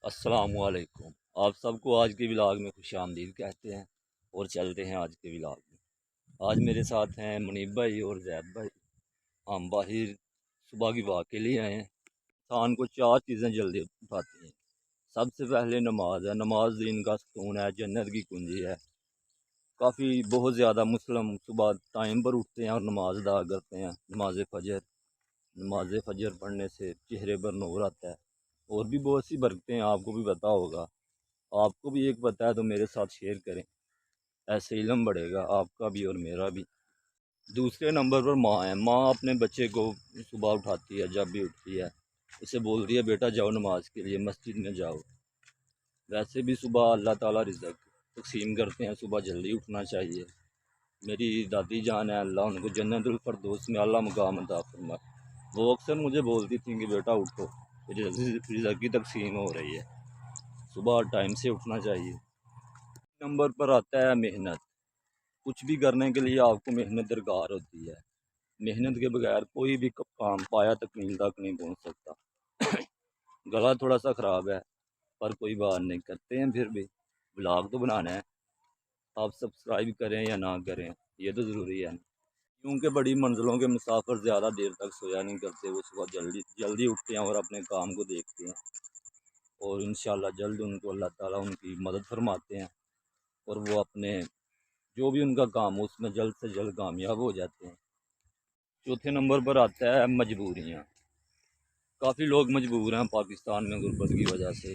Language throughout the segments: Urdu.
السلام علیکم۔ آپ سب کو آج کے ولاگ میں خوش آمدید کہتے ہیں اور چلتے ہیں آج کے ولاگ میں۔ آج میرے ساتھ ہیں منیب بھائی اور زید بھائی۔ ہم باہر صبح کی واک کے لیے آئے ہیں۔ انسان کو 4 چیزیں جلدی اٹھاتی ہیں۔ سب سے پہلے نماز ہے۔ نماز دین کا ستون ہے، جنت کی کنجی ہے۔ بہت زیادہ مسلم صبح ٹائم پر اٹھتے ہیں اور نماز ادا کرتے ہیں، نماز فجر۔ نماز فجر پڑھنے سے چہرے پر نور آتا ہے اور بھی بہت سی برکتیں ہیں، آپ کو بھی پتہ ہوگا۔ آپ کو بھی ایک پتہ ہے تو میرے ساتھ شیئر کریں، ایسے علم بڑھے گا آپ کا بھی اور میرا بھی۔ دوسرے نمبر پر ماں ہے۔ ماں اپنے بچے کو صبح اٹھاتی ہے، جب بھی اٹھتی ہے اسے بولتی ہے بیٹا جاؤ نماز کے لیے، مسجد میں جاؤ۔ ویسے بھی صبح اللہ تعالیٰ رزق تقسیم کرتے ہیں، صبح جلدی اٹھنا چاہیے۔ میری دادی جان ہے، اللہ ان کو جنت الفردوس میں اعلیٰ مقام عطا فرمائے، وہ اکثر مجھے بولتی تھیں کہ بیٹا اٹھو، رزق کی تقسیم ہو رہی ہے، صبح ٹائم سے اٹھنا چاہیے۔ نمبر پر آتا ہے محنت۔ کچھ بھی کرنے کے لیے آپ کو محنت درکار ہوتی ہے۔ محنت کے بغیر کوئی بھی کام پایا تکمیل تک نہیں پہنچ سکتا۔ گلا تھوڑا سا خراب ہے پر کوئی بات نہیں، کرتے ہیں پھر بھی، ولاگ تو بنانا ہے۔ آپ سبسکرائب کریں یا نہ کریں یہ تو ضروری ہے، کیونکہ بڑی منزلوں کے مسافر زیادہ دیر تک سویا نہیں کرتے، وہ صبح جلدی اٹھتے ہیں اور اپنے کام کو دیکھتے ہیں، اور انشاءاللہ جلد ان کو اللہ تعالیٰ ان کی مدد فرماتے ہیں اور وہ اپنے جو بھی ان کا کام ہو اس میں جلد سے جلد کامیاب ہو جاتے ہیں۔ چوتھے نمبر پر آتا ہے مجبوریاں۔ کافی لوگ مجبور ہیں پاکستان میں غربت کی وجہ سے۔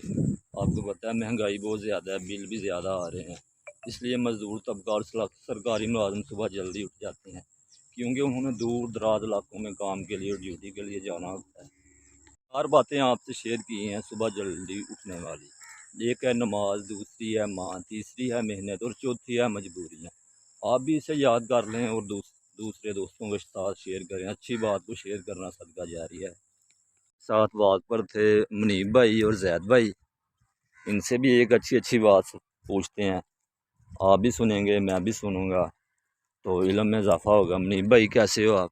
آپ کو پتہ ہے مہنگائی بہت زیادہ ہے، بل بھی زیادہ آ رہے ہیں، اس لیے مزدور طبقہ اور سرکاری ملازم صبح جلدی اٹھ جاتے ہیں، کیونکہ انہوں نے دور دراز علاقوں میں کام کے لیے، ڈیوٹی کے لیے جانا ہوتا ہے۔ 4 باتیں آپ سے شیئر کی ہیں صبح جلدی اٹھنے والی۔ ایک ہے نماز، دوسری ہے ماں، تیسری ہے محنت اور چوتھی ہے مجبوریاں۔ آپ بھی اسے یاد کر لیں اور دوسرے دوستوں کے ساتھ شیئر کریں۔ اچھی بات کو شیئر کرنا صدقہ جاری ہے۔ ساتھ واک پر تھے منیب بھائی اور زید بھائی، ان سے بھی ایک اچھی بات پوچھتے ہیں، آپ بھی سنیں گے میں بھی سنوں گا تو علم میں اضافہ ہوگا۔ منیب بھائی کیسے ہو آپ؟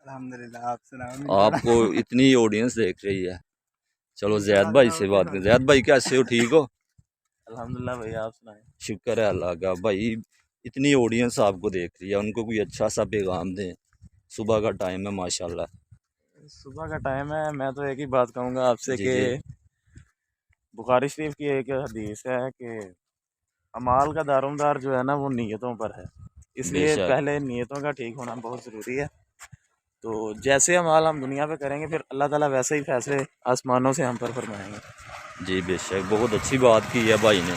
الحمدللہ، آپ سناؤ۔ آپ کو اتنی آڈینس دیکھ رہی ہے، چلو زید بھائی سے بات کریں۔ زید بھائی کیسے ہو، ٹھیک ہو؟ الحمدللہ بھائی، آپ سنائیں۔ شکر ہے اللہ کا۔ بھائی اتنی آڈینس آپ کو دیکھ رہی ہے، ان کو کوئی اچھا سا پیغام دیں، صبح کا ٹائم ہے ماشاءاللہ۔ صبح کا ٹائم ہے، میں تو ایک ہی بات کہوں گا آپ سے جی کہ جی بخاری شریف کی ایک حدیث ہے کہ اعمال کا دارومدار جو ہے نا وہ نیتوں پر ہے، اس بے لیے شک پہلے نیتوں کا ٹھیک ہونا بہت ضروری ہے۔ تو جیسے اعمال ہم دنیا پہ کریں گے پھر اللہ تعالیٰ ویسے ہی فیصلے آسمانوں سے ہم پر فرمائیں گے۔ جی بے شک، بہت اچھی بات کی ہے بھائی نے۔